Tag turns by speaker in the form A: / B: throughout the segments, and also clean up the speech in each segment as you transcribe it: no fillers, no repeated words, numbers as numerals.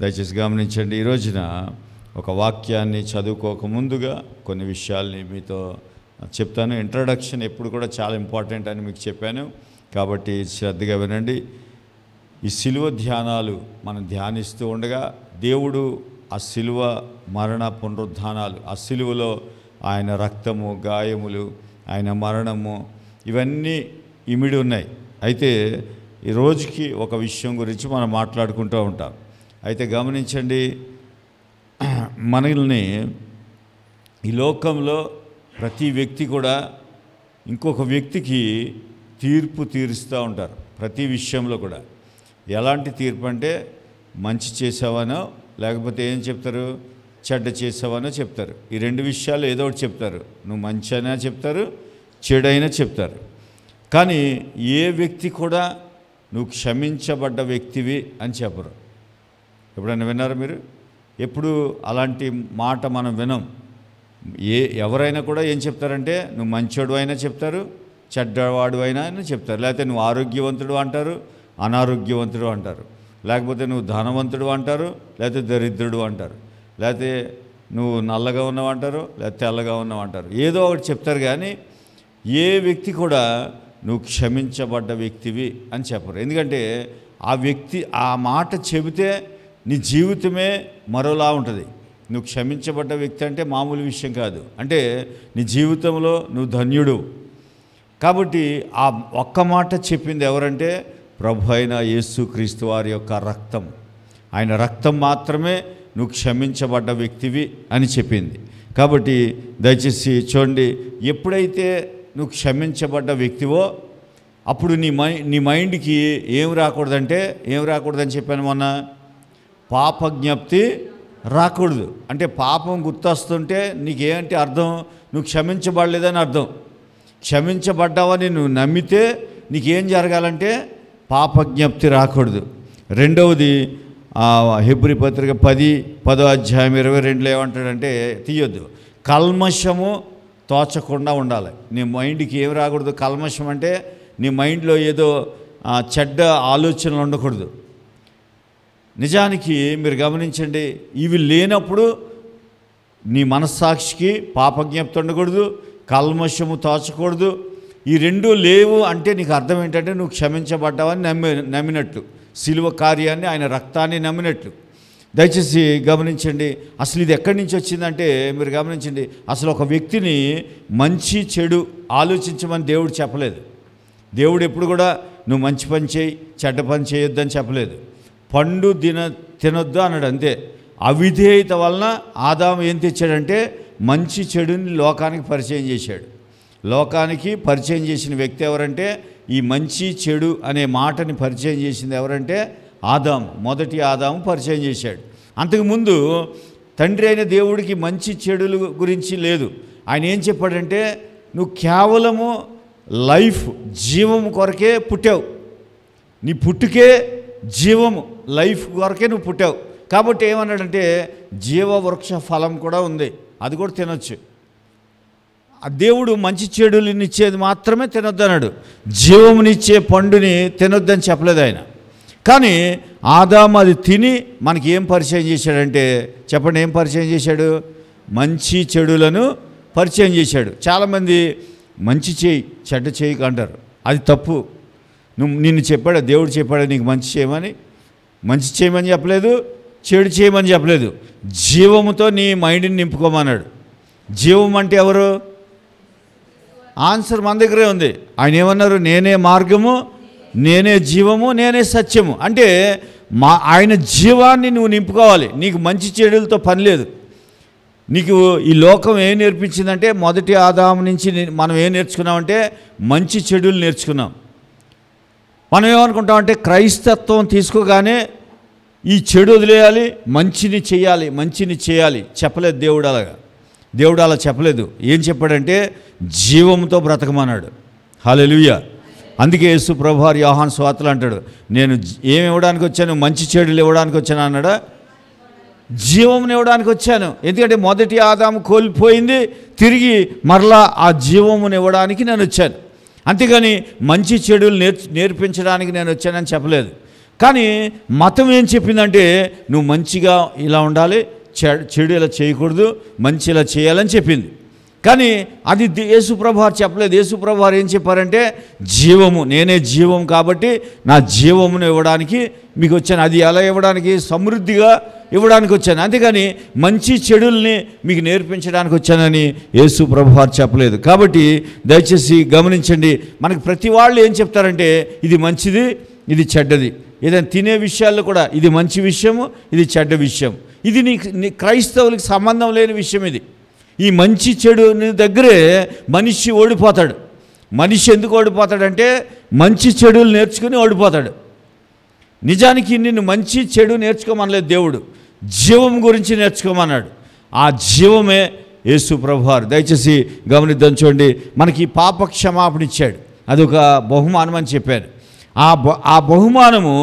A: దయచేసి గమనించండి. ఈ రోజున ఒక వాక్యాన్ని చదువుకోక ముందుగా కొన్ని విషయాల్ని మీతో చెప్తాను. ఇంట్రడక్షన్ ఎప్పుడు కూడా చాలా ఇంపార్టెంట్ అని మీకు చెప్పాను, కాబట్టి శ్రద్ధగా వినండి. ఈ శిలువ ధ్యానాలు మనం ధ్యానిస్తూ ఉండగా దేవుడు ఆ శిలువ మరణ పునరుద్ధానాలు, ఆ శిలువలో ఆయన రక్తము, గాయములు, ఆయన మరణము, ఇవన్నీ ఇమిడి ఉన్నాయి. అయితే ఈ రోజుకి ఒక విషయం గురించి మనం మాట్లాడుకుంటూ ఉంటాం. అయితే గమనించండి, మనల్ని ఈ లోకంలో ప్రతి వ్యక్తి కూడా ఇంకొక వ్యక్తికి తీర్పు తీరుస్తూ ఉంటారు. ప్రతి విషయంలో కూడా ఎలాంటి తీర్పు అంటే, మంచి చేసావనో లేకపోతే ఏం చెప్తారు, చెడ్డ చేసావనో చెప్తారు. ఈ రెండు విషయాలు ఏదో ఒకటి చెప్తారు. నువ్వు మంచి అయినా చెప్తారు, చెడైనా చెప్తారు. కానీ ఏ వ్యక్తి కూడా నువ్వు క్షమించబడ్డ వ్యక్తివి అని చెప్పరు. ఎప్పుడైనా విన్నారా మీరు? ఎప్పుడు అలాంటి మాట మనం వినం. ఎవరైనా కూడా ఏం చెప్తారంటే, నువ్వు మంచోడు అయినా చెప్తారు, చెడ్డవాడు అయినా చెప్తారు. లేకపోతే నువ్వు ఆరోగ్యవంతుడు అంటారు, అనారోగ్యవంతుడు అంటారు. లేకపోతే నువ్వు ధనవంతుడు అంటారు, లేకపోతే దరిద్రుడు అంటారు. లేకపోతే నువ్వు నల్లగా ఉన్నావు అంటారు, లేకపోతే తెల్లగా ఉన్నావు అంటారు. ఏదో ఒకటి చెప్తారు. కానీ ఏ వ్యక్తి కూడా నువ్వు క్షమించబడ్డ వ్యక్తివి అని చెప్పరు. ఎందుకంటే ఆ వ్యక్తి ఆ మాట చెబితే నీ జీవితమే మరోలా ఉంటుంది. నువ్వు క్షమించబడ్డ వ్యక్తి అంటే మామూలు విషయం కాదు. అంటే నీ జీవితంలో నువ్వు ధన్యుడు. కాబట్టి ఆ ఒక్క మాట చెప్పింది ఎవరంటే, ప్రభు అయిన యేసుక్రీస్తు వారి యొక్క రక్తం. ఆయన రక్తం మాత్రమే నువ్వు క్షమించబడ్డ వ్యక్తివి అని చెప్పింది. కాబట్టి దయచేసి చూడండి, ఎప్పుడైతే నువ్వు క్షమించబడ్డ వ్యక్తివో అప్పుడు నీ మైండ్కి ఏం రాకూడదంటే, ఏం రాకూడదని చెప్పాను మొన్న, పాపజ్ఞప్తి రాకూడదు. అంటే పాపం గుర్తొస్తుంటే నీకేంటి అర్థం, నువ్వు క్షమించబడలేదని అర్థం. క్షమించబడ్డావని నువ్వు నమ్మితే నీకేం జరగాలంటే పాపజ్ఞప్తి రాకూడదు. రెండవది హెబ్రీ పత్రిక 10వ అధ్యాయం 22లో ఏమంటాడంటే, తీయొద్దు, కల్మషము తోచకుండా ఉండాలి. నీ మైండ్కి ఏం రాకూడదు, కల్మషం అంటే నీ మైండ్లో ఏదో చెడ్డ ఆలోచనలు ఉండకూడదు. నిజానికి మీరు గమనించండి, ఇవి లేనప్పుడు నీ మనస్సాక్షికి పాపజ్ఞప్తి ఉండకూడదు, కల్మషము తోచకూడదు. ఈ రెండు లేవు అంటే నీకు అర్థం ఏంటంటే నువ్వు క్షమించబడ్డావని నమ్మినట్లు, శిలువ కార్యాన్ని, ఆయన రక్తాన్ని నమ్మినట్లు. దయచేసి గమనించండి, అసలు ఇది ఎక్కడి నుంచి వచ్చిందంటే మీరు గమనించండి, అసలు ఒక వ్యక్తిని మంచి చెడు ఆలోచించమని దేవుడు చెప్పలేదు. దేవుడు ఎప్పుడు కూడా నువ్వు మంచి పని చేయి, చెడ్డ పని చేయొద్దని చెప్పలేదు. పండు తినొద్దు అన్నాడు, అంతే. అవిధేయత వలన ఆదాము ఏం తెచ్చాడంటే మంచి చెడుని లోకానికి పరిచయం చేశాడు. లోకానికి పరిచయం చేసిన వ్యక్తి ఎవరంటే, ఈ మంచి చెడు అనే మాటని పరిచయం చేసింది ఎవరంటే ఆదాము. మొదటి ఆదాము పరిచయం చేశాడు. అంతకుముందు తండ్రి అయిన దేవుడికి మంచి చెడుల గురించి లేదు. ఆయన ఏం చెప్పాడంటే, నువ్వు కేవలము లైఫ్, జీవము కొరకే పుట్టావు. నీ పుట్టుకే జీవము, లైఫ్ కొరకే నువ్వు పుట్టావు. కాబట్టి ఏమన్నాడంటే, జీవవృక్ష ఫలం కూడా ఉంది, అది కూడా తినొచ్చు. దేవుడు మంచి చెడులనిచ్చేది మాత్రమే తినొద్దు అన్నాడు, జీవమునిచ్చే పండుని తినొద్దని చెప్పలేదు ఆయన. కానీ ఆదాము అది తిని మనకి ఏం పరిచయం చేశాడంటే, చెప్పండి, ఏం పరిచయం చేశాడు? మంచి చెడులను పరిచయం చేశాడు. చాలామంది మంచి చేయి, చెడ్డ చేయకు అంటారు. అది తప్పు. నిన్ను చెప్పాడు, దేవుడు చెప్పాడు నీకు మంచి చేయమని. మంచి చేయమని చెప్పలేదు, చెడు చేయమని చెప్పలేదు. జీవముతో నీ మైండ్ని నింపుకోమన్నాడు. జీవం అంటే ఎవరు? ఆన్సర్ మన దగ్గరే ఉంది. ఆయన ఏమన్నారు? నేనే మార్గము, నేనే జీవము, నేనే సత్యము. అంటే ఆయన జీవాన్ని నువ్వు నింపుకోవాలి. నీకు మంచి చెడులతో పని లేదు. నీకు ఈ లోకం ఏం నేర్పించిందంటే, మొదటి ఆదాము నుంచి మనం ఏం నేర్చుకున్నామంటే మంచి చెడులు నేర్చుకున్నాం. మనం ఏమనుకుంటామంటే క్రైస్తత్వం తీసుకోగానే ఈ చెడు వదిలేయాలి, మంచిని చేయాలి, మంచిని చేయాలి. చెప్పలేదు దేవుడు అలాగా. దేవుడు అలా చెప్పలేదు. ఏం చెప్పాడంటే జీవంతో బ్రతకమన్నాడు. హల్లెలూయా. అందుకే యేసు ప్రభువారు యోహాను సువార్తలో అంటాడు, నేను ఏమి ఇవ్వడానికి వచ్చాను? మంచి చెడులు ఇవ్వడానికి వచ్చాను అన్నాడా? జీవమును ఇవ్వడానికి వచ్చాను. ఎందుకంటే మొదటి ఆదాము కోల్పోయింది, తిరిగి మరలా ఆ జీవమును ఇవ్వడానికి నేను వచ్చాను. అంతేగాని మంచి చెడులు నేర్పించడానికి నేను వచ్చానని చెప్పలేదు. కానీ మతం ఏం చెప్పిందంటే నువ్వు మంచిగా ఇలా ఉండాలి, చెడు ఇలా చేయకూడదు, మంచి ఇలా చేయాలని చెప్పింది. కానీ అది యేసుప్రభు వారు చెప్పలేదు. యేసుప్రభు వారు ఏం చెప్పారంటే జీవము, నేనే జీవం కాబట్టి నా జీవమును ఇవ్వడానికి మీకు వచ్చాను. అది ఎలా ఇవ్వడానికి? సమృద్ధిగా ఇవ్వడానికి వచ్చాను, అంతేగాని మంచి చెడుల్ని మీకు నేర్పించడానికి వచ్చానని యేసుప్రభు వారు చెప్పలేదు. కాబట్టి దయచేసి గమనించండి, మనకి ప్రతి వాళ్ళు ఏం చెప్తారంటే ఇది మంచిది, ఇది చెడ్డది. ఏదైనా తినే విషయాల్లో కూడా ఇది మంచి విషయము, ఇది చెడ్డ విషయం. ఇది నీ క్రైస్తవులకి సంబంధం లేని విషయం. ఇది ఈ మంచి చెడు దగ్గరే మనిషి ఓడిపోతాడు. మనిషి ఎందుకు ఓడిపోతాడంటే మంచి చెడులు నేర్చుకుని ఓడిపోతాడు. నిజానికి నిన్ను మంచి చెడు నేర్చుకోమనలేదు దేవుడు, జీవం గురించి నేర్చుకోమన్నాడు. ఆ జీవమే యేసు ప్రభువారు. దయచేసి గమనిద్దాం, చూడండి. మనకి పాప క్షమాపణ ఇచ్చాడు, అదొక బహుమానం అని చెప్పాను. ఆ బహుమానము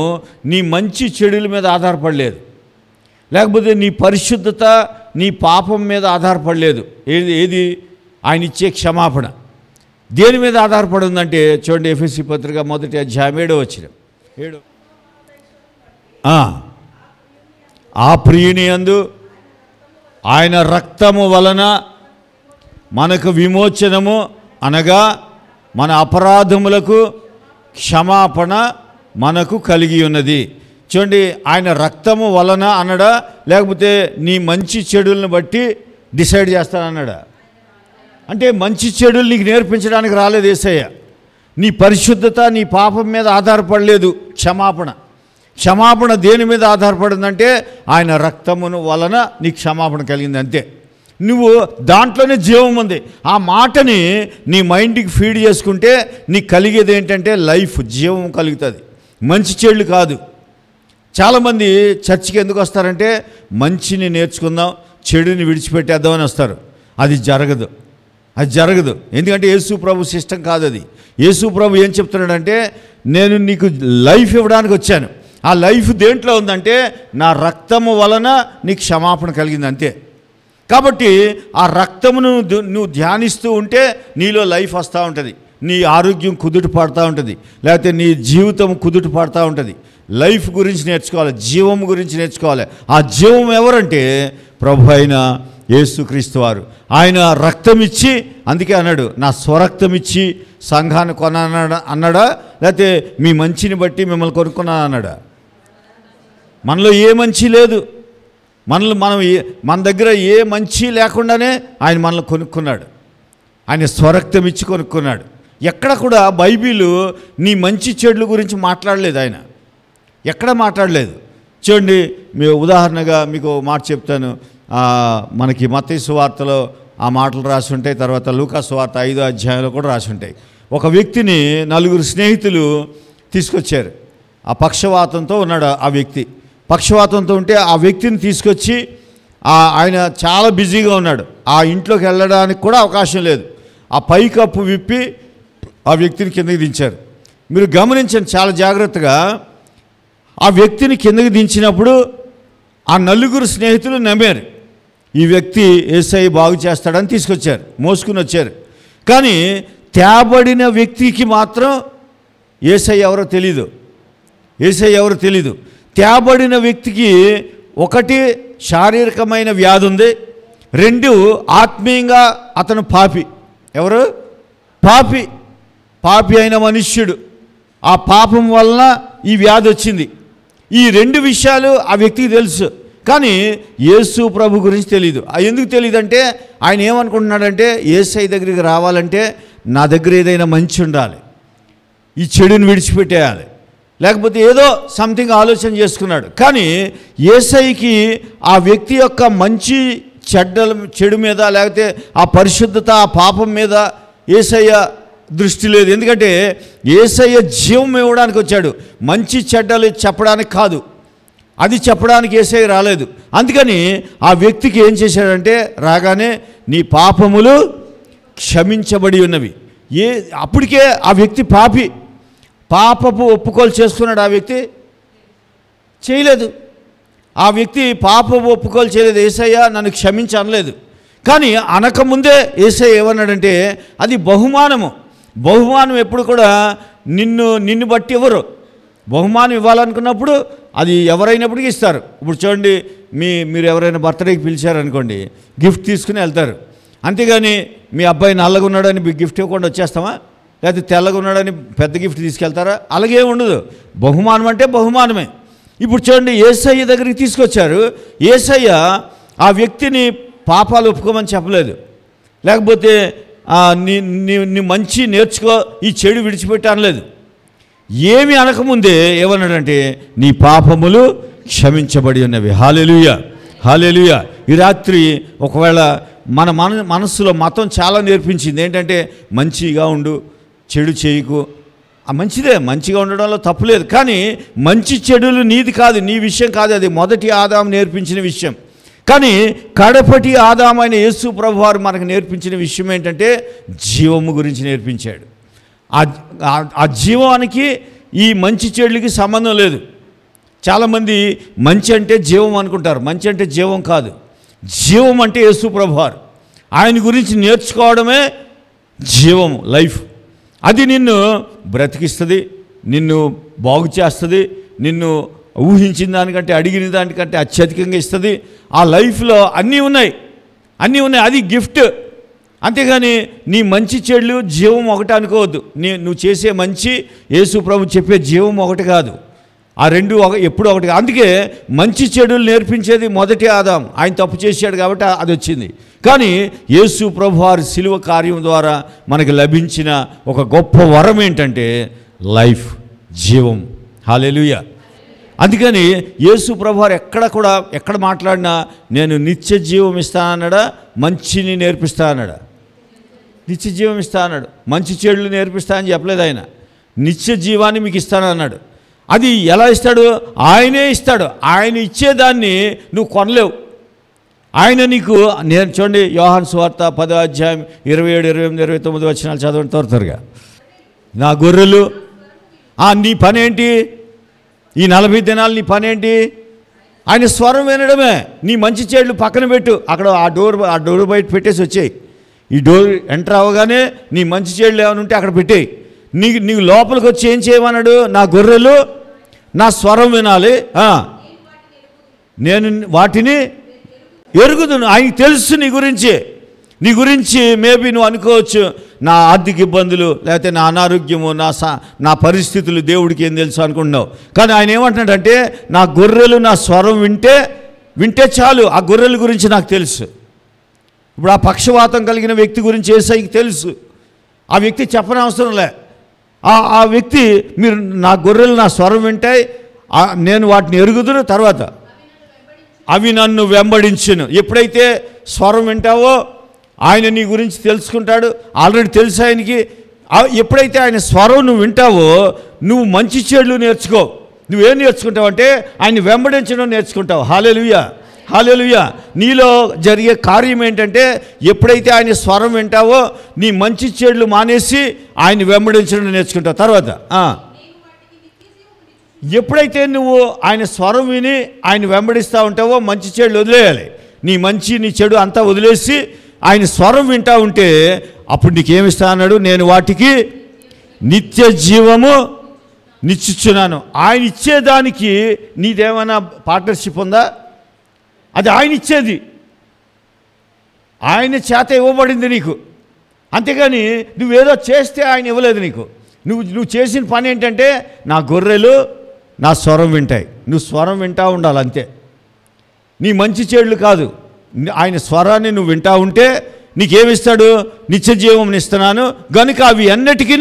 A: నీ మంచి చెడుల మీద ఆధారపడలేదు, లేకపోతే నీ పరిశుద్ధత నీ పాపం మీద ఆధారపడలేదు. ఏది ఆయన ఇచ్చే క్షమాపణ దేని మీద ఆధారపడి ఉందంటే చూడండి, ఎఫెసీ పత్రిక 1వ అధ్యాయం 7వ వచనం. ఆ ప్రియుని యందు ఆయన రక్తము వలన మనకు విమోచనము, అనగా మన అపరాధములకు క్షమాపణ మనకు కలిగి ఉన్నది. చూడండి, ఆయన రక్తము వలన అన్నాడా, లేకపోతే నీ మంచి చెడులను బట్టి డిసైడ్ చేస్తానన్నాడా? అంటే మంచి చెడులు నీకు నేర్పించడానికి రాలేదు యేసయ్య. నీ పరిశుద్ధత నీ పాపం మీద ఆధారపడలేదు. క్షమాపణ దేని మీద ఆధారపడిందంటే ఆయన రక్తమును వలన నీ క్షమాపణ కలిగింది, అంతే. నువ్వు దాంట్లోనే జీవం ఉంది. ఆ మాటని నీ మైండ్కి ఫీడ్ చేసుకుంటే నీకు కలిగేది ఏంటంటే లైఫ్, జీవం కలుగుతుంది, మంచి చెడులు కాదు. చాలామంది చర్చికి ఎందుకు వస్తారంటే మంచిని నేర్చుకుందాం, చెడుని విడిచిపెట్టేద్దామని వస్తారు. అది జరగదు. ఎందుకంటే యేసు ప్రభు సిస్టం కాదు అది. యేసు ప్రభు ఏం చెప్తున్నాడంటే నేను నీకు లైఫ్ ఇవ్వడానికి వచ్చాను. ఆ లైఫ్ దేంట్లో ఉందంటే నా రక్తము వలన నీకు క్షమాపణ కలిగింది, అంతే. కాబట్టి ఆ రక్తమును నువ్వు ధ్యానిస్తూ ఉంటే నీలో లైఫ్ వస్తూ ఉంటుంది, నీ ఆరోగ్యం కుదుట పడుతూ ఉంటుంది, లేకపోతే నీ జీవితం కుదుట పడుతూ ఉంటుంది. లైఫ్ గురించి నేర్చుకోవాలి, జీవం గురించి నేర్చుకోవాలి. ఆ జీవం ఎవరంటే ప్రభు అయిన యేసుక్రీస్తు వారు. ఆయన రక్తం ఇచ్చి, అందుకే అన్నాడు నా స్వరక్తం ఇచ్చి సంఘాన్ని అన్నాడా, లేకపోతే మీ మంచిని బట్టి మిమ్మల్ని కొనుక్కున్నాను అన్నాడా? మనలో ఏ మంచి లేదు, మన దగ్గర ఏ మంచి లేకుండానే ఆయన మనల్ని కొనుక్కున్నాడు. ఆయన స్వరక్తం ఇచ్చి కొనుక్కున్నాడు. ఎక్కడ కూడా బైబిల్ నీ మంచి చెడుల గురించి మాట్లాడలేదు, ఆయన ఎక్కడ మాట్లాడలేదు. చూడండి, మీ ఉదాహరణగా మీకు మాట చెప్తాను. మనకి మత్తయి సువార్తలో ఆ మాటలు రాసి ఉంటాయి, తర్వాత లూకా సువార్త 5వ అధ్యాయంలో కూడా రాసి ఉంటాయి. ఒక వ్యక్తిని 4 స్నేహితులు తీసుకొచ్చారు. ఆ పక్షవాతంతో ఉన్నాడు ఆ వ్యక్తి. పక్షవాతంతో ఉంటే ఆ వ్యక్తిని తీసుకొచ్చి ఆయన చాలా బిజీగా ఉన్నాడు, ఆ ఇంట్లోకి వెళ్ళడానికి కూడా అవకాశం లేదు. ఆ పైకప్పు విప్పి ఆ వ్యక్తిని కిందకి దించారు. మీరు గమనించండి చాలా జాగ్రత్తగా. ఆ వ్యక్తిని కిందకి దించినప్పుడు ఆ 4 స్నేహితులు నమ్మారు, ఈ వ్యక్తి యేసయ్య బాగు చేస్తాడని తీసుకొచ్చారు, మోసుకుని వచ్చారు. కానీ తేబడిన వ్యక్తికి మాత్రం యేసయ్య ఎవరో తెలీదు. తేబడిన వ్యక్తికి 1 శారీరకమైన వ్యాధి ఉంది, 2 ఆత్మీయంగా అతను పాపి. ఎవరు? పాపి అయిన మనుష్యుడు. ఆ పాపం వలన ఈ వ్యాధి వచ్చింది. ఈ 2 విషయాలు ఆ వ్యక్తికి తెలుసు, కానీ యేసు ప్రభు గురించి తెలియదు. ఎందుకు తెలియదంటే ఆయన ఏమనుకుంటున్నాడంటే యేసయ్య దగ్గరికి రావాలంటే నా దగ్గర ఏదైనా మంచి ఉండాలి, ఈ చెడుని విడిచిపెట్టేయాలి, లేకపోతే ఏదో సంథింగ్ ఆలోచన చేసుకున్నాడు. కానీ యేసయ్యకి ఆ వ్యక్తి యొక్క మంచి చెడు మీద, లేకపోతే ఆ పరిశుద్ధత ఆ పాపం మీద యేసయ్య దృష్టి లేదు. ఎందుకంటే యేసయ్య జీవం ఇవ్వడానికి వచ్చాడు, మంచి చెడ్డలు చెప్పడానికి కాదు. అది చెప్పడానికి యేసయ్య రాలేదు. అందుకని ఆ వ్యక్తికి ఏం చేశాడంటే రాగానే నీ పాపములు క్షమించబడి ఉన్నవి. అప్పటికే ఆ వ్యక్తి పాపపు ఒప్పుకోలు చేసుకున్నాడు. ఆ వ్యక్తి చేయలేదు. ఆ వ్యక్తి పాపపు ఒప్పుకోలు చేయలేదు. యేసయ్య నన్ను క్షమించి అనలేదు. కానీ అనకముందే యేసయ్య ఏమన్నాడంటే అది బహుమానం ఎప్పుడు కూడా నిన్ను బట్టి ఎవరు బహుమానం ఇవ్వాలనుకున్నప్పుడు అది ఎవరైనప్పటికీ ఇస్తారు. ఇప్పుడు చూడండి, మీరు ఎవరైనా బర్త్డేకి పిలిచారనుకోండి, గిఫ్ట్ తీసుకుని వెళ్తారు. అంతేగాని మీ అబ్బాయి నల్లగా ఉన్నాడని మీకు గిఫ్ట్ ఇవ్వకుండా వచ్చేస్తామా? లేకపోతే తెల్లగా ఉన్నాడని పెద్ద గిఫ్ట్ తీసుకెళ్తారా? అలాగే ఉండదు. బహుమానం అంటే బహుమానమే. ఇప్పుడు చూడండి, యేసయ్య దగ్గరికి తీసుకొచ్చారు. యేసయ్య ఆ వ్యక్తిని పాపాలు ఒప్పుకోమని చెప్పలేదు, లేకపోతే నీ మంచి నేర్చుకో, ఈ చెడు విడిచిపెట్టి అనలేదు. ఏమి అనకముందే ఏమన్నాడంటే, నీ పాపములు క్షమించబడి ఉన్నవి. హల్లెలూయా, హల్లెలూయా. ఈ రాత్రి ఒకవేళ మన మనస్సులో మతం చాలా నేర్పించింది ఏంటంటే, మంచిగా ఉండు, చెడు చేయకు. మంచిదే, మంచిగా ఉండడంలో తప్పులేదు. కానీ మంచి చెడులు నీది కాదు, నీ విషయం కాదు. అది మొదటి ఆదాము నేర్పించిన విషయం. కానీ కడపటి ఆదామైన యేసు ప్రభువారు మనకు నేర్పించిన విషయం ఏంటంటే, జీవము గురించి నేర్పించాడు. ఆ జీవానికి ఈ మంచి చెడులకి సంబంధం లేదు. చాలామంది మంచి అంటే జీవం అనుకుంటారు. మంచి అంటే జీవం కాదు. జీవం అంటే యేసు ప్రభువారు. ఆయన గురించి నేర్చుకోవడమే జీవము, లైఫ్. అది నిన్ను బ్రతికిస్తుంది, నిన్ను బాగు చేస్తుంది, నిన్ను ఊహించిన దానికంటే అడిగిన దానికంటే అత్యధికంగా ఇస్తుంది. ఆ లైఫ్లో అన్నీ ఉన్నాయి. అది గిఫ్ట్. అంతేగాని నీ మంచి చెడులు జీవం ఒకటి అనుకోవద్దు. నువ్వు చేసే మంచి, యేసు ప్రభు చెప్పే జీవం ఒకటి కాదు. ఆ రెండు ఎప్పుడు ఒకటి. అందుకే మంచి చెడులు నేర్పించేది మొదటి ఆదాము. ఆయన తప్పు చేశాడు కాబట్టి అది వచ్చింది. కానీ యేసు ప్రభు వారి శిలువ కార్యం ద్వారా మనకు లభించిన ఒక గొప్ప వరం ఏంటంటే లైఫ్, జీవం. హల్లెలూయా. అందుకని యేసు ప్రభు వారు ఎక్కడ మాట్లాడినా నేను నిత్య జీవం ఇస్తానన్నాడా, మంచిని నేర్పిస్తా అన్నాడా? నిత్య జీవం ఇస్తా అన్నాడు. మంచి చెడులు నేర్పిస్తా అని చెప్పలేదు ఆయన. నిత్య జీవాన్ని మీకు ఇస్తానన్నాడు. అది ఎలా ఇస్తాడు? ఆయనే ఇస్తాడు. ఆయన ఇచ్చేదాన్ని నువ్వు కొనలేవు. ఆయన నీకు చూడండి, యోహాను సువార్త 10వ అధ్యాయం 27, 28, 29 వచనాలు చదవండి త్వరగా. నా గొర్రెలు, నీ పని ఏంటి? ఈ 40 దినాలు నీ పని ఏంటి? ఆయన స్వరం వినడమే. నీ మంచి చెడులు పక్కన పెట్టు. అక్కడ ఆ డోర్ బయట పెట్టేసి వచ్చేయి. ఈ డోర్ ఎంటర్ అవ్వగానే నీ మంచి చెడులు ఏమైనా ఉంటే అక్కడ పెట్టేయి. నీకు లోపలికి వచ్చి ఏం చేయమన్నాడు? నా గొర్రెలు నా స్వరం వినాలి, నేను వాటిని ఎరుగుదును. ఆయనకి తెలుసు నీ గురించి మేబీ నువ్వు అనుకోవచ్చు, నా ఆర్థిక ఇబ్బందులు, లేకపోతే నా అనారోగ్యము, నా పరిస్థితులు దేవుడికి ఏం తెలుసు అనుకుంటున్నావు. కానీ ఆయన ఏమంటున్నాడంటే, నా గొర్రెలు నా స్వరం వింటే చాలు. ఆ గొర్రెల గురించి నాకు తెలుసు. ఇప్పుడు ఆ పక్షవాతం కలిగిన వ్యక్తి గురించి యేసయ్యకి తెలుసు. ఆ వ్యక్తి చెప్పనవసరం లే. ఆ వ్యక్తి, మీరు నా గొర్రెలు నా స్వరం వింటాయి, నేను వాటిని ఎరుగుదును, తర్వాత అవి నన్ను వెంబడించును. ఎప్పుడైతే స్వరం వింటావో ఆయన నీ గురించి తెలుసుకుంటాడు. ఆల్రెడీ తెలుసు ఆయనకి. ఎప్పుడైతే ఆయన స్వరం నువ్వు వింటావో నువ్వు మంచి చెడులు నేర్చుకో. నువ్వేం నేర్చుకుంటావు అంటే ఆయన వెంబడించడం నేర్చుకుంటావు. హల్లెలూయా, హల్లెలూయా. నీలో జరిగే కార్యం ఏంటంటే, ఎప్పుడైతే ఆయన స్వరం వింటావో నీ మంచి చెడులు మానేసి ఆయన వెంబడించడం నేర్చుకుంటావు. తర్వాత ఎప్పుడైతే నువ్వు ఆయన స్వరం విని ఆయన వెంబడిస్తూ ఉంటావో మంచి చెడులు వదిలేయాలి. నీ మంచి నీ చెడు అంతా వదిలేసి ఆయన స్వరం వింటూ ఉంటే అప్పుడు నీకేమిస్తా అన్నాడు? నేను వాటికి నిత్య జీవము నిచ్చుచున్నాను. ఆయన ఇచ్చేదానికి నీదేమైనా పార్ట్నర్షిప్ ఉందా? అది ఆయన ఇచ్చేది, ఆయన చేత ఇవ్వబడింది నీకు. అంతేగాని నువ్వేదో చేస్తే ఆయన ఇవ్వలేదు నీకు. నువ్వు చేసిన పని ఏంటంటే, నా గొర్రెలు నా స్వరం వింటాయి. నువ్వు స్వరం వింటూ ఉండాలి అంతే. నీ మంచి చెడులు కాదు, ఆయన స్వరాన్ని నువ్వు వింటూ ఉంటే నీకేమిస్తాడు? నిత్య జీవం ఇస్తున్నాను గనుక అవి అన్నిటికీ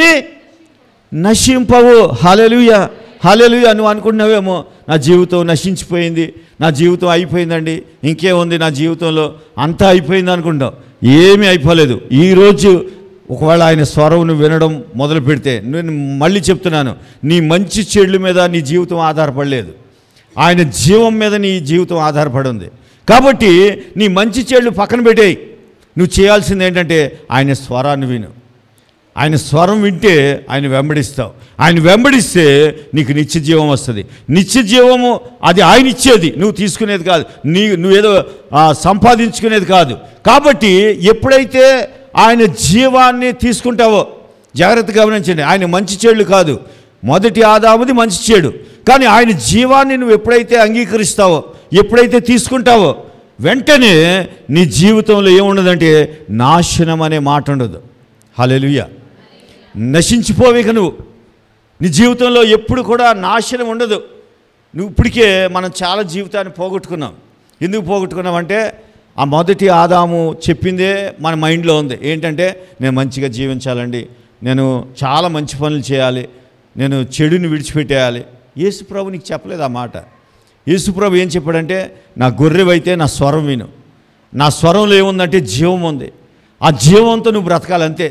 A: నశింపవు. హల్లెలూయా, హల్లెలూయా. నువ్వు అనుకుంటున్నావేమో, నా జీవితం నశించిపోయింది, నా జీవితం అయిపోయిందండి, ఇంకేముంది నా జీవితంలో, అంతా అయిపోయింది అనుకుంటావు. ఏమీ అయిపోలేదు. ఈరోజు ఒకవేళ ఆయన స్వరం నువ్వు వినడం మొదలు పెడితే, నేను మళ్ళీ చెప్తున్నాను, నీ మంచి చెడుల మీద నీ జీవితం ఆధారపడలేదు, ఆయన జీవం మీద నీ జీవితం ఆధారపడి ఉంది. కాబట్టి నీ మంచి చెడులు పక్కన పెట్టేయి. నువ్వు చేయాల్సింది ఏంటంటే ఆయన స్వరాన్ని విను. ఆయన స్వరం వింటే ఆయన వెంబడిస్తావు. ఆయన వెంబడిస్తే నీకు నిత్య జీవం వస్తుంది. నిత్య జీవము అది ఆయన ఇచ్చేది, నువ్వు తీసుకునేది కాదు, నువ్వేదో సంపాదించుకునేది కాదు. కాబట్టి ఎప్పుడైతే ఆయన జీవాన్ని తీసుకుంటావో, జాగ్రత్తగా గమనించండి, ఆయన మంచి చెడులు కాదు, మొదటి ఆదాముది మంచి చెడు. కానీ ఆయన జీవాన్ని నువ్వు ఎప్పుడైతే అంగీకరిస్తావో, ఎప్పుడైతే తీసుకుంటావో, వెంటనే నీ జీవితంలో ఏముండదంటే నాశనం అనే మాట ఉండదు. హల్లెలూయా. నశించిపోవేక నువ్వు. నీ జీవితంలో ఎప్పుడు కూడా నాశనం ఉండదు. నువ్వు ఇప్పటికే మనం చాలా జీవితాన్ని పోగొట్టుకున్నాం. ఎందుకు పోగొట్టుకున్నామంటే ఆ మొదటి ఆదాము చెప్పిందే మన మైండ్లో ఉంది. ఏంటంటే నేను మంచిగా జీవించాలండి, నేను చాలా మంచి పనులు చేయాలి, నేను చెడుని విడిచిపెట్టేయాలి. యేసుప్రభు నీకు చెప్పలేదు ఆ మాట. యేసుప్రభు ఏం చెప్పాడంటే నా గొర్రెవైతే నా స్వరం విను. నా స్వరంలో ఏముందంటే జీవం ఉంది. ఆ జీవంతో నువ్వు బ్రతకాలంతే.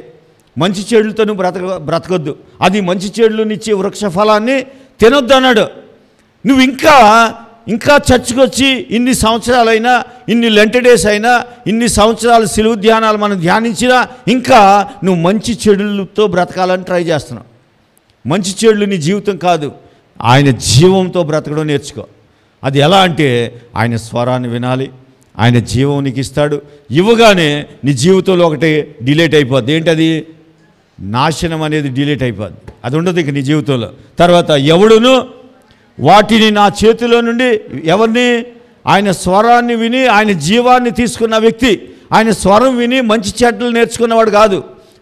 A: మంచి చెడులతో నువ్వు బ్రతకొద్దు. అది మంచి చెడులనిచ్చే వృక్ష ఫలాన్ని తినొద్దు అన్నాడు. నువ్వు ఇంకా చర్చికి వచ్చి ఇన్ని సంవత్సరాలైనా, ఇన్ని లెంట్ డేస్ అయినా, ఇన్ని సంవత్సరాలు సిలువ ధ్యానాలు మనం ధ్యానించినా ఇంకా నువ్వు మంచి చెడులతో బ్రతకాలని ట్రై చేస్తున్నావు. మంచి చెడులు నీ జీవితం కాదు. ఆయన జీవంతో బ్రతకడం నేర్చుకో. అది ఎలా అంటే ఆయన స్వరాన్ని వినాలి. ఆయన జీవం నీకు ఇస్తాడు. ఇవ్వగానే నీ జీవితంలో ఒకటి డిలేట్ అయిపోద్ది. ఏంటది? నాశనం అనేది డిలేట్ అయిపోద్ది. అది ఉండదు ఇక నీ జీవితంలో. తర్వాత ఎవడును వాటిని నా చేతిలో నుండి, ఎవరిని? ఆయన స్వరాన్ని విని ఆయన జీవాన్ని తీసుకున్న వ్యక్తి. ఆయన స్వరం విని మంచి చెడ్డలు నేర్చుకున్నవాడు కాదు.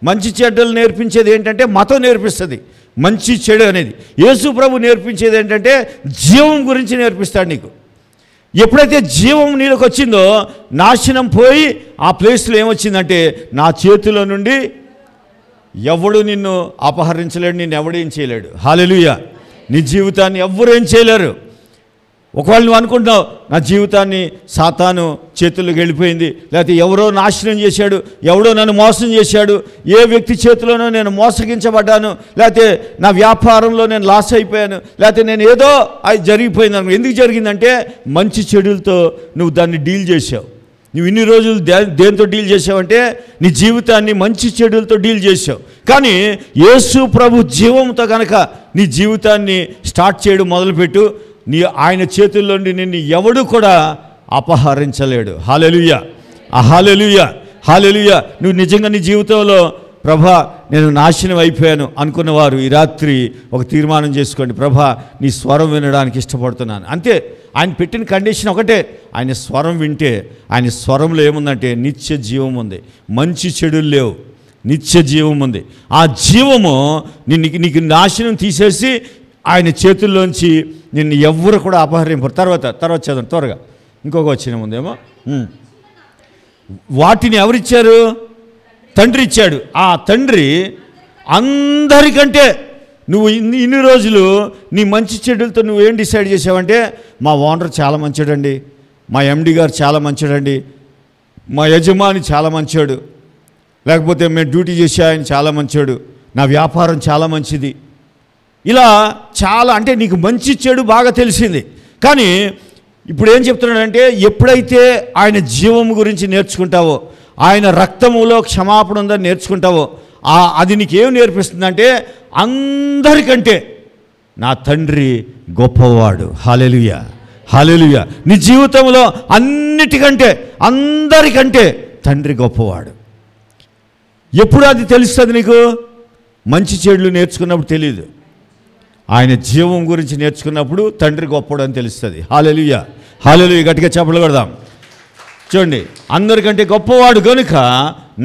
A: మంచి చెడ్డలు నేర్పించేది ఏంటంటే మతం నేర్పిస్తుంది మంచి చెడు అనేది. యేసు ప్రభు నేర్పించేది ఏంటంటే జీవం గురించి నేర్పిస్తాడు నీకు. ఎప్పుడైతే జీవం నీలోకి వచ్చిందో నాశనం పోయి ఆ ప్లేస్లో ఏమొచ్చిందంటే నా చేతిలో నుండి ఎవడు నిన్ను అపహరించలేడు, నిన్ను ఎవడేం చేయలేడు. హల్లెలూయా. నీ జీవితాన్ని ఎవ్వరు ఏం చేయలేరు. ఒకవేళ నువ్వు అనుకుంటున్నావు నా జీవితాన్ని సాతాను చేతుల్లోకి వెళ్ళిపోయింది, లేకపోతే ఎవరో నాశనం చేశాడు, ఎవడో నన్ను మోసం చేశాడు, ఏ వ్యక్తి చేతిలోనో నేను మోసగించబడ్డాను, లేకపోతే నా వ్యాపారంలో నేను లాస్ అయిపోయాను, లేకపోతే నేను ఏదో అది జరిగిపోయింది అనుకో. ఎందుకు జరిగిందంటే మంచి చెడులతో నువ్వు దాన్ని డీల్ చేసావు. నువ్వు ఇన్ని రోజులు దేంతో డీల్ చేసావంటే నీ జీవితాన్ని మంచి చెడులతో డీల్ చేసావు. కానీ యేసు ప్రభు జీవంతో కనుక నీ జీవితాన్ని స్టార్ట్ చేయడం మొదలుపెట్టు, ఆయన చేతుల్లో నుండి నిన్ను ఎవడు కూడా అపహరించలేడు. హల్లెలూయా. హల్లెలూయా. హల్లెలూయా. నువ్వు నిజంగా నీ జీవితంలో ప్రభా నేను నాశనం అయిపోయాను అనుకున్నవారు ఈ రాత్రి ఒక తీర్మానం చేసుకోండి. ప్రభా నీ స్వరం వినడానికి ఇష్టపడుతున్నాను. అంతే. ఆయన పెట్టిన కండిషన్ ఒకటే, ఆయన స్వరం వింటే. ఆయన స్వరంలో ఏముందంటే నిత్య జీవం ఉంది, మంచి చెడులు లేవు, నిత్య జీవం ఉంది. ఆ జీవము నీకు నాశనం తీసేసి ఆయన చేతుల్లోంచి నిన్ను ఎవ్వరు కూడా అపహరింపరు. తర్వాత చదవండి త్వరగా. ఇంకొక వచ్చిన ముందేమో వాటిని ఎవరిచ్చారు? తండ్రి ఇచ్చాడు. ఆ తండ్రి అందరికంటే నువ్వు ఇన్ని రోజులు నీ మంచి చెడులతో నువ్వేం డిసైడ్ చేసావంటే మా ఓనర్ చాలా మంచోడండి, మా ఎండి గారు చాలా మంచోడండి, మా యజమాని చాలా మంచోడు, లేకపోతే మేము డ్యూటీ చేసే ఆయన చాలా మంచోడు, నా వ్యాపారం చాలా మంచిది. ఇలా చాలా అంటే నీకు మంచి చెడు బాగా తెలిసింది. కానీ ఇప్పుడు ఏం చెప్తున్నాడంటే ఎప్పుడైతే ఆయన జీవం గురించి నేర్చుకుంటావో, ఆయన రక్తములో క్షమాపణ ఉందని నేర్చుకుంటావో, అది నీకేం నేర్పిస్తుందంటే అందరికంటే నా తండ్రి గొప్పవాడు. హల్లెలూయా. హల్లెలూయా. నీ జీవితంలో అన్నిటికంటే అందరికంటే తండ్రి గొప్పవాడు. ఎప్పుడు అది తెలుస్తుంది నీకు? మంచి చెడులు నేర్చుకున్నప్పుడు తెలియదు. ఆయన జీవం గురించి నేర్చుకున్నప్పుడు తండ్రి గొప్పవాడు అని తెలుస్తుంది. హల్లెలూయా. హల్లెలూయా. గట్టిగా చప్పట్లు కొడదాం. చూడండి, అందరికంటే గొప్పవాడు కనుక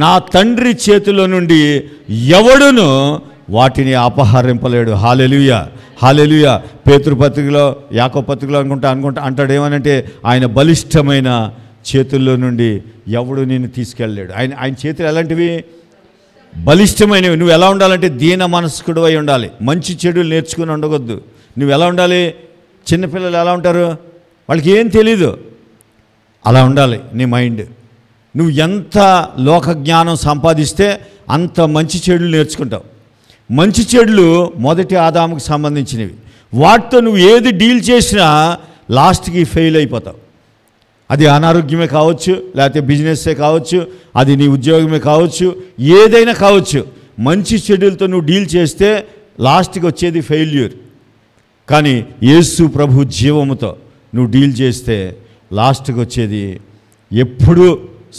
A: నా తండ్రి చేతిలో నుండి ఎవడును వాటిని అపహరింపలేడు. హల్లెలూయా. హల్లెలూయా. పేతురు పత్రికలో, యాకోబు పత్రికలో అంటాడు ఏమనంటే ఆయన బలిష్టమైన చేతుల్లో నుండి ఎవడు నిన్ను తీసుకెళ్ళలేడు. ఆయన చేతులు ఎలాంటివి? బలిష్టమైనవి. నువ్వు ఎలా ఉండాలంటే దీన మనస్కుడు అయి ఉండాలి. మంచి చెడులు నేర్చుకుని ఉండవద్దు. నువ్వు ఎలా ఉండాలి? చిన్నపిల్లలు ఎలా ఉంటారు? వాళ్ళకి ఏం తెలీదు. అలా ఉండాలి నీ మైండ్. నువ్వు ఎంత లోక జ్ఞానం సంపాదిస్తే అంత మంచి చెడులు నేర్చుకుంటావు. మంచి చెడులు మొదటి ఆదాముకు సంబంధించినవి. వాటితో నువ్వు ఏది డీల్ చేసినా లాస్ట్కి ఫెయిల్ అయిపోతావు. అది అనారోగ్యమే కావచ్చు, లేకపోతే బిజినెస్సే కావచ్చు, అది నీ ఉద్యోగమే కావచ్చు, ఏదైనా కావచ్చు. మంచి చెడులతో నువ్వు డీల్ చేస్తే లాస్ట్కి వచ్చేది ఫెయిల్యూర్. కానీ యేసు ప్రభు జీవముతో నువ్వు డీల్ చేస్తే లాస్ట్కి వచ్చేది ఎప్పుడూ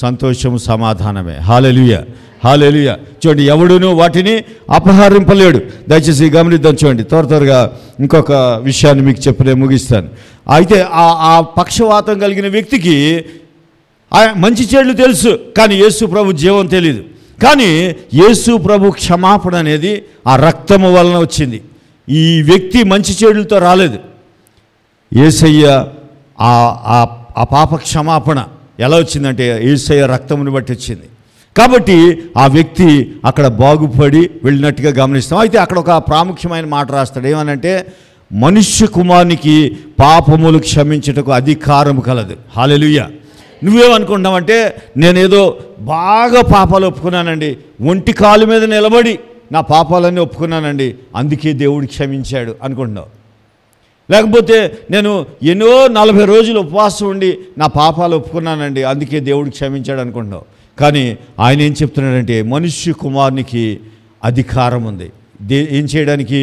A: సంతోషము, సమాధానమే. హల్లెలూయా. హల్లెలూయా. చూడండి, ఎవడును వాటిని అపహరింపలేడు. దయచేసి గమనిద్దాం. చూడండి, త్వరగా ఇంకొక విషయాన్ని మీకు చెప్పి ముగిస్తాను. అయితే ఆ పక్షవాతం కలిగిన వ్యక్తికి మంచి చెడులు తెలుసు, కానీ యేసు ప్రభు జీవం తెలియదు. కానీ యేసు ప్రభు క్షమాపణ అనేది ఆ రక్తము వలన వచ్చింది. ఈ వ్యక్తి మంచి చెడులతో రాలేదు. యేసయ్య ఆ పాప క్షమాపణ ఎలా వచ్చిందంటే యేసయ్య రక్తమును బట్టి వచ్చింది. కాబట్టి ఆ వ్యక్తి అక్కడ బాగుపడి వెళ్ళినట్టుగా గమనిస్తాం. అయితే అక్కడ ఒక ప్రాముఖ్యమైన మాట రాస్తాడు. ఏమనంటే, మనుష్య కుమారునికి పాపములు క్షమించుటకు అధికారం కలదు. హల్లెలూయా. నువ్వేమనుకుంటున్నావంటే, నేనేదో బాగా పాపాలు ఒప్పుకున్నానండి, ఒంటి కాలు మీద నిలబడి నా పాపాలన్నీ ఒప్పుకున్నానండి, అందుకే దేవుడు క్షమించాడు అనుకుంటున్నావు. లేకపోతే నేను ఎన్నో 40 రోజులు ఉపవాసం ఉండి నా పాపాలు ఒప్పుకున్నానండి, అందుకే దేవుడు క్షమించాడు అనుకుంటున్నావు. కానీ ఆయన ఏం చెప్తున్నాడంటే, మనుష్య కుమారునికి అధికారం ఉంది. ఏం చేయడానికి?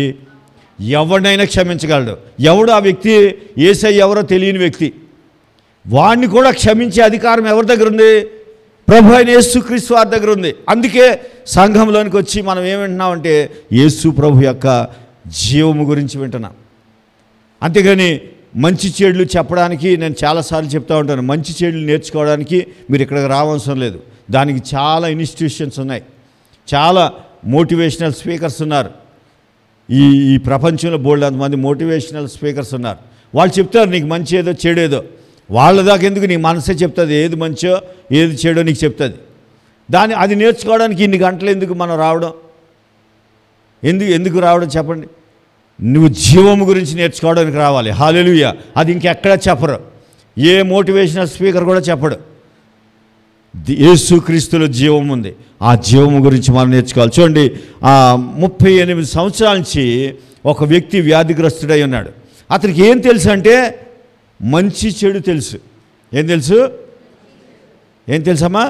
A: ఎవరినైనా క్షమించగలడు. ఎవడు ఆ వ్యక్తి? యేసయ్య ఎవరో తెలియని వ్యక్తి. వాడిని కూడా క్షమించే అధికారం ఎవరి దగ్గర ఉంది? ప్రభు అయిన యేసుక్రీస్తు వారి దగ్గర ఉంది. అందుకే సంఘంలోనికి వచ్చి మనం ఏం వింటున్నామంటే, యేసు ప్రభు యొక్క జీవము గురించి వింటున్నాం. అంతేగాని మంచి చెడులు చెప్పడానికి నేను చాలాసార్లు చెప్తూ ఉంటాను. మంచి చెడులు నేర్చుకోవడానికి మీరు ఇక్కడికి రావాల్సిన లేదు. దానికి చాలా ఇన్స్టిట్యూషన్స్ ఉన్నాయి, చాలా మోటివేషనల్ స్పీకర్స్ ఉన్నారు. ఈ ప్రపంచంలో బోల్డ్ అంతమంది మోటివేషనల్ స్పీకర్స్ ఉన్నారు. వాళ్ళు చెప్తారు నీకు మంచి ఏదో చెడేదో. వాళ్ళ దాకా ఎందుకు? నీ మనసే చెప్తుంది ఏది మంచో ఏది చెడో నీకు చెప్తుంది. అది నేర్చుకోవడానికి ఇన్ని గంటలు ఎందుకు మనం రావడం? ఎందుకు రావడం చెప్పండి? నువ్వు జీవము గురించి నేర్చుకోవడానికి రావాలి. హల్లెలూయా. అది ఇంకెక్కడా చెప్పరు, ఏ మోటివేషనల్ స్పీకర్ కూడా చెప్పడు. యేసుక్రీస్తులో జీవం ఉంది. ఆ జీవము గురించి మనం నేర్చుకోవాలి. చూడండి, 38 సంవత్సరాల నుంచి ఒక వ్యక్తి వ్యాధిగ్రస్తుడై ఉన్నాడు. అతనికి ఏం తెలుసు అంటే, మంచి చెడు తెలుసు. ఏం తెలుసు? ఏం తెలుసమ్మా?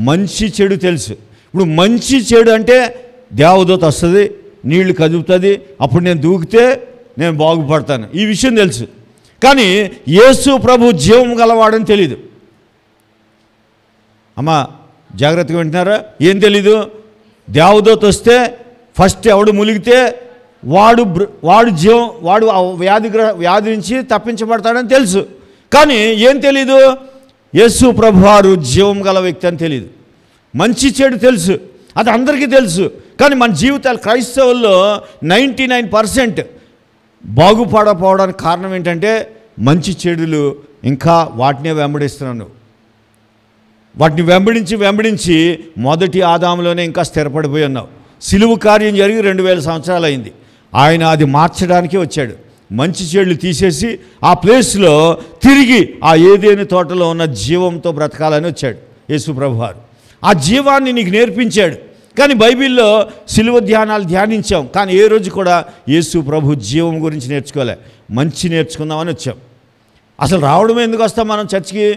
A: మంచి చెడు తెలుసు. ఇప్పుడు మంచి చెడు అంటే దేవదూత వస్తుంది, నీళ్లు కదుపుతుంది, అప్పుడు నేను దూకితే నేను బాగుపడతాను, ఈ విషయం తెలుసు. కానీ యేసు ప్రభు జీవం గలవాడని తెలీదు. అమ్మా జాగ్రత్తగా వింటున్నారా? ఏం తెలీదు? దేవదూత వస్తే ఫస్ట్ ఎవడు ములిగితే వాడు వ్యాధి నుంచి తప్పించబడతాడని తెలుసు. కానీ ఏం తెలీదు? యేసు ప్రభు వారు జీవం గల వ్యక్తి అని తెలీదు. మంచి చెడు తెలుసు, అది అందరికీ తెలుసు. కానీ మన జీవితాలు, క్రైస్తవుల్లో 99% బాగుపడకపోవడానికి కారణం ఏంటంటే, మంచి చెడులు ఇంకా వాటినే వెంబడిస్తున్నాను. వాటిని వెంబడించి మొదటి ఆదాములోనే ఇంకా స్థిరపడిపోయి ఉన్నావు. సిలువు కార్యం జరిగి 2000 సంవత్సరాలు అయింది. ఆయన అది మార్చడానికే వచ్చాడు. మంచి చెడులు తీసేసి ఆ ప్లేస్లో తిరిగి ఆ ఏదేని తోటలో ఉన్న జీవంతో బ్రతకాలని వచ్చాడు యేసు ప్రభు వారు. ఆ జీవాన్ని నీకు నేర్పించాడు. కానీ బైబిల్లో సిలువ ధ్యానాలు ధ్యానించాం, కానీ ఏ రోజు కూడా యేసు ప్రభు జీవం గురించి నేర్చుకోలే. మంచి నేర్చుకుందామని వచ్చాం. అసలు రావడం ఎందుకు వస్తాం మనం చర్చికి?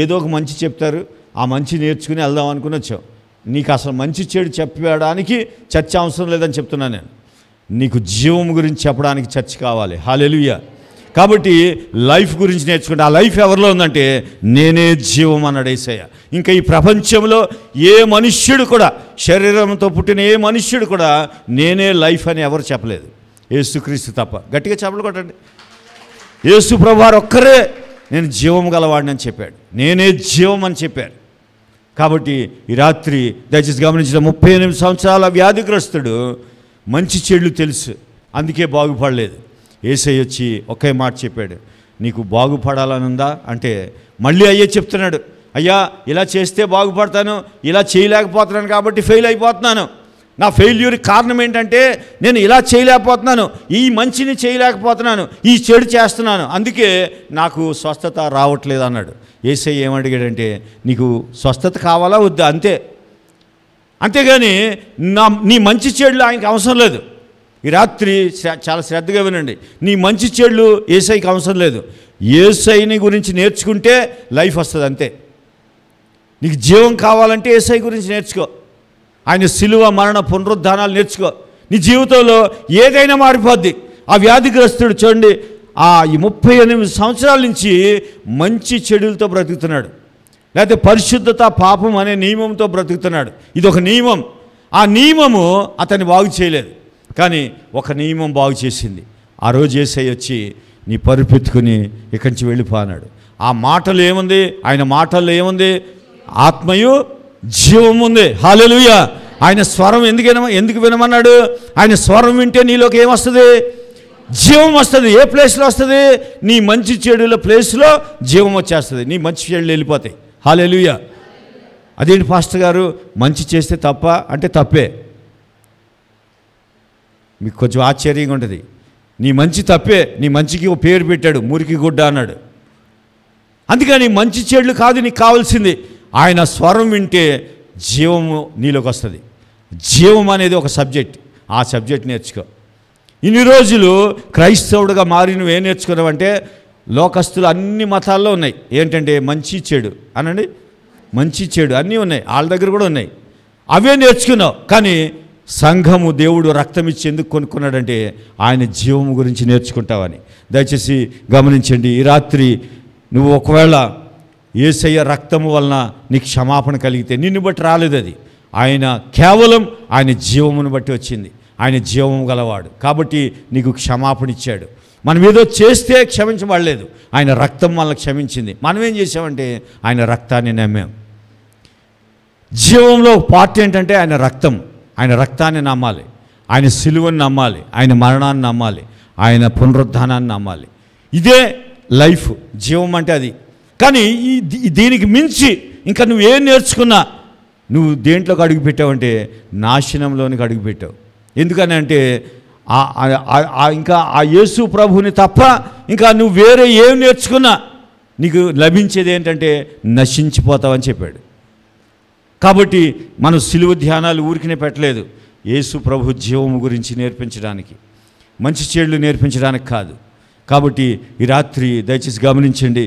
A: ఏదో ఒక మంచి చెప్తారు, ఆ మంచి నేర్చుకుని వెళ్దాం అనుకుని వచ్చాం. నీకు అసలు మంచి చెడు చెప్పడానికి చర్చ అవసరం లేదని చెప్తున్నాను నేను. నీకు జీవం గురించి చెప్పడానికి చర్చ కావాలి. హల్లెలూయా. కాబట్టి లైఫ్ గురించి నేర్చుకుంటే, ఆ లైఫ్ ఎవరిలో ఉందంటే, నేనే జీవం అన్నాడు యేసయ్య. ఇంకా ఈ ప్రపంచంలో ఏ మనుష్యుడు కూడా, శరీరంతో పుట్టిన ఏ మనుష్యుడు కూడా నేనే లైఫ్ అని ఎవరు చెప్పలేదు, యేసుక్రీస్తు తప్ప. గట్టిగా చెప్పలు కొట్టండి. యేసు ప్రభువారు ఒక్కరే నేను జీవం గలవాడిని అని చెప్పాడు, నేనే జీవం అని చెప్పారు. కాబట్టి ఈ రాత్రి దయచేసి గమనించిన 38 సంవత్సరాల వ్యాధిగ్రస్తుడు మంచి చెడులు తెలుసు, అందుకే బాగుపడలేదు. యేసయ్య వచ్చి ఒకే మాట చెప్పాడు, నీకు బాగుపడాలని ఉందా అంటే మళ్ళీ అయ్యే చెప్తున్నాడు, అయ్యా ఇలా చేస్తే బాగుపడతాను, ఇలా చేయలేకపోతున్నాను కాబట్టి ఫెయిల్ అయిపోతున్నాను. నా ఫెయిల్యూర్కి కారణం ఏంటంటే నేను ఇలా చేయలేకపోతున్నాను, ఈ మంచిని చేయలేకపోతున్నాను, ఈ చెడు చేస్తున్నాను, అందుకే నాకు స్వస్థత రావట్లేదు అన్నాడు. యేసయ్య ఏమడిగాడంటే, నీకు స్వస్థత కావాలా వద్దా? అంతేగాని నీ మంచి చెడులు ఆయనకి అవసరం లేదు. ఈ రాత్రి చాలా శ్రద్ధగా వినండి, నీ మంచి చెడులు యేసయ్యకి అవసరం లేదు. యేసయ్యని గురించి నేర్చుకుంటే లైఫ్ వస్తుంది అంతే. నీకు జీవం కావాలంటే యేసయ్య గురించి నేర్చుకో, ఆయన సిలువ మరణ పునరుద్ధానాలు నేర్చుకో, నీ జీవితంలో ఏదైనా మారిపోద్ది. ఆ వ్యాధిగ్రస్తుడు చూడండి, ఈ 38 సంవత్సరాల నుంచి మంచి చెడులతో బ్రతుకుతున్నాడు. లేకపోతే పరిశుద్ధత పాపం అనే నియమంతో బ్రతుకుతున్నాడు. ఇది ఒక నియమం. ఆ నియమము అతన్ని బాగు చేయలేదు, కానీ ఒక నియమం బాగు చేసింది. ఆ రోజు యేసయ్య వచ్చి నీ పరుపెత్తుకుని ఇక్కడి నుంచి వెళ్ళిపో అన్నాడు. ఆ మాటలు ఏముంది? ఆయన మాటల్లో ఏముంది? ఆత్మయు జీవం ఉంది. హల్లెలూయా. ఆయన స్వరం ఎందుకు వినమన్నాడు? ఆయన స్వరం వింటే నీలోకి ఏమొస్తుంది? జీవం వస్తుంది. ఏ ప్లేస్లో వస్తుంది? నీ మంచి చెడుల ప్లేస్లో జీవం వచ్చేస్తుంది. నీ మంచి చెడులు వెళ్ళిపోతాయి. హల్లెలూయా. అదేంటి పాస్టర్ గారు, మంచి చేస్తే తప్ప అంటే తప్పే. మీకు కొంచెం ఆశ్చర్యంగా ఉంటుంది. నీ మంచి తప్పే. నీ మంచికి ఓ పేరు పెట్టాడు, మురికి గుడ్డ అన్నాడు. అందుకని మంచి చెడులు కాదు నీకు కావాల్సింది. ఆయన స్వరం వింటే జీవము నీలోకి వస్తుంది. జీవం అనేది ఒక సబ్జెక్ట్. ఆ సబ్జెక్ట్ నేర్చుకో. ఇన్ని రోజులు క్రైస్తవుడుగా మారి నువ్వేం నేర్చుకున్నావంటే, లోకస్తులు అన్ని మతాల్లో ఉన్నాయి. ఏంటంటే మంచి చెడు అనండి, మంచి చెడు అన్నీ ఉన్నాయి, వాళ్ళ దగ్గర కూడా ఉన్నాయి. అవే నేర్చుకున్నావు. కానీ సంఘము దేవుడు రక్తం ఇచ్చి ఎందుకు కొనుక్కున్నాడంటే ఆయన జీవము గురించి నేర్చుకుంటావని. దయచేసి గమనించండి. ఈ రాత్రి నువ్వు ఒకవేళ యేసయ్య రక్తము వలన నీకు క్షమాపణ కలిగితే, నిన్ను బట్టి రాలేదు అది, ఆయన కేవలం ఆయన జీవమును బట్టి వచ్చింది. ఆయన జీవము గలవాడు కాబట్టి నీకు క్షమాపణ ఇచ్చాడు. మనం ఏదో చేస్తే క్షమించబడలేదు, ఆయన రక్తం వల్ల క్షమించింది. మనం ఏం చేసామంటే ఆయన రక్తాన్ని నమ్మాం. జీవంలో పార్ట్ ఏంటంటే ఆయన రక్తం. ఆయన రక్తాన్ని నమ్మాలి, ఆయన సిలువను నమ్మాలి, ఆయన మరణాన్ని నమ్మాలి, ఆయన పునరుద్ధానాన్ని నమ్మాలి. ఇదే లైఫ్. జీవం అంటే అది. కానీ దీనికి మించి ఇంకా నువ్వేం నేర్చుకున్నా నువ్వు దేంట్లోకి అడుగుపెట్టావంటే నాశనంలోనికి అడుగుపెట్టావు. ఎందుకని అంటే ఇంకా ఆ యేసు ప్రభువుని తప్ప ఇంకా నువ్వు వేరే ఏం నేర్చుకున్నా నీకు లభించేది ఏంటంటే నశించిపోతావని చెప్పాడు. కాబట్టి మనం సిలువ ధ్యానాలు ఊరికినే పెట్టలేదు. యేసు ప్రభు జీవము గురించి నేర్పించడానికి, మంచి చెడులు నేర్పించడానికి కాదు. కాబట్టి ఈ రాత్రి దయచేసి గమనించండి.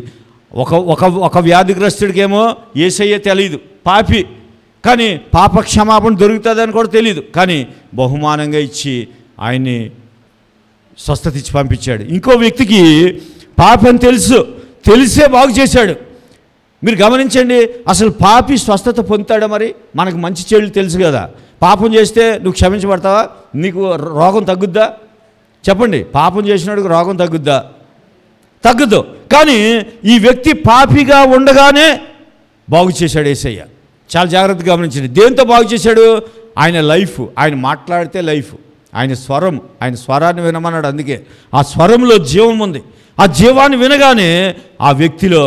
A: ఒక వ్యాధిగ్రస్తుడికేమో యేసయ్య తెలియదు, పాపి, కానీ పాప క్షమాపణ దొరుకుతుందని కూడా తెలియదు, కానీ బహుమానంగా ఇచ్చి ఆయన్ని స్వస్థత ఇచ్చి పంపించాడు. ఇంకో వ్యక్తికి పాపం తెలిసే బాగు చేశాడు. మీరు గమనించండి, అసలు పాపి స్వస్థత పొందుతాడా? మరి మనకు మంచి చెడులు తెలుసు కదా. పాపం చేస్తే నువ్వు క్షమించబడతావా? నీకు రోగం తగ్గుద్దా? చెప్పండి. పాపం చేసినాడికి రోగం తగ్గుద్దా? తగ్గదు. కానీ ఈ వ్యక్తి పాపిగా ఉండగానే బాగు చేశాడు యేసయ్య. చాలా జాగ్రత్తగా గమనించండి. దేంతో బాగు చేశాడు? ఆయన లైఫ్. ఆయన మాట్లాడితే లైఫ్, ఆయన స్వరం, ఆయన స్వరాన్ని వినమన్నాడు. అందుకే ఆ స్వరంలో జీవం ఉంది. ఆ జీవాన్ని వినగానే ఆ వ్యక్తిలో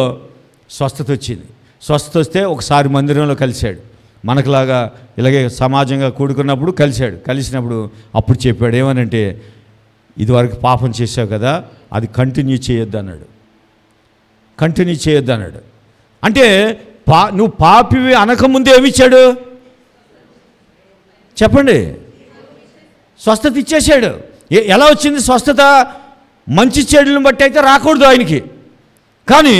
A: స్వస్థత వచ్చింది. స్వస్థత వస్తే ఒకసారి మందిరంలో కలిశాడు. మనకులాగా ఇలాగే సమాజంగా కూడుకున్నప్పుడు కలిసినప్పుడు అప్పుడు చెప్పాడు ఏమనంటే, ఇదివరకు పాపం చేసావు కదా, అది కంటిన్యూ చేయొద్దు అన్నాడు. అంటే నువ్వు పాపివి అనకముందే ఏమిచ్చాడు చెప్పండి? స్వస్థత ఇచ్చేసాడు. ఎలా వచ్చింది స్వస్థత? మంచి చెడులను బట్టి అయితే రాకూడదు ఆయనకి, కానీ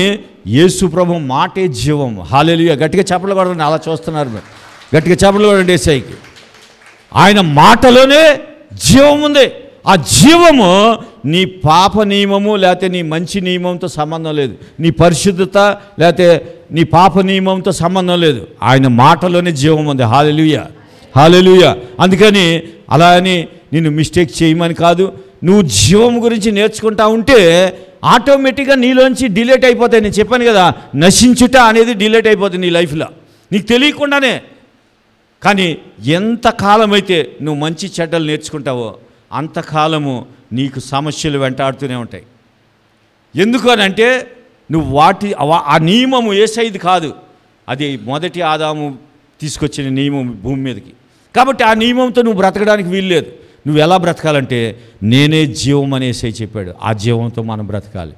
A: యేసు ప్రభు మాటే జీవం. హల్లెలూయా. గట్టిగా చప్పట్లు కొడండి. అలా చూస్తున్నారు మీరు, గట్టిగా చప్పట్లు కొడండి యేసయ్యకి. ఆయన మాటలోనే జీవం ఉంది. ఆ జీవము నీ పాప నియమము లేకపోతే నీ మంచి నియమంతో సంబంధం లేదు, నీ పరిశుద్ధత లేకపోతే నీ పాప నియమంతో సంబంధం లేదు. ఆయన మాటలోనే జీవం ఉంది. హల్లెలూయా, హల్లెలూయా. అందుకని అలా అని నిన్ను మిస్టేక్ చేయమని కాదు. నువ్వు జీవం గురించి నేర్చుకుంటా ఉంటే ఆటోమేటిక్గా నీలోంచి డిలేట్ అయిపోతాయి. నేను చెప్పాను కదా, నశించుట అనేది డిలేట్ అయిపోతుంది నీ లైఫ్లో నీకు తెలియకుండానే. కానీ ఎంతకాలం అయితే నువ్వు మంచి చెడ్డలు నేర్చుకుంటావో అంతకాలము నీకు సమస్యలు వెంటాడుతూనే ఉంటాయి. ఎందుకు అని అంటే నువ్వు ఆ నియమము యేసయ్యది కాదు, అది మొదటి ఆదాము తీసుకొచ్చిన నియమం భూమి మీదకి. కాబట్టి ఆ నియమంతో నువ్వు బ్రతకడానికి వీల్లేదు. నువ్వు ఎలా బ్రతకాలంటే నేనే జీవం అని యేసయ్య చెప్పాడు. ఆ జీవంతో మనం బ్రతకాలి.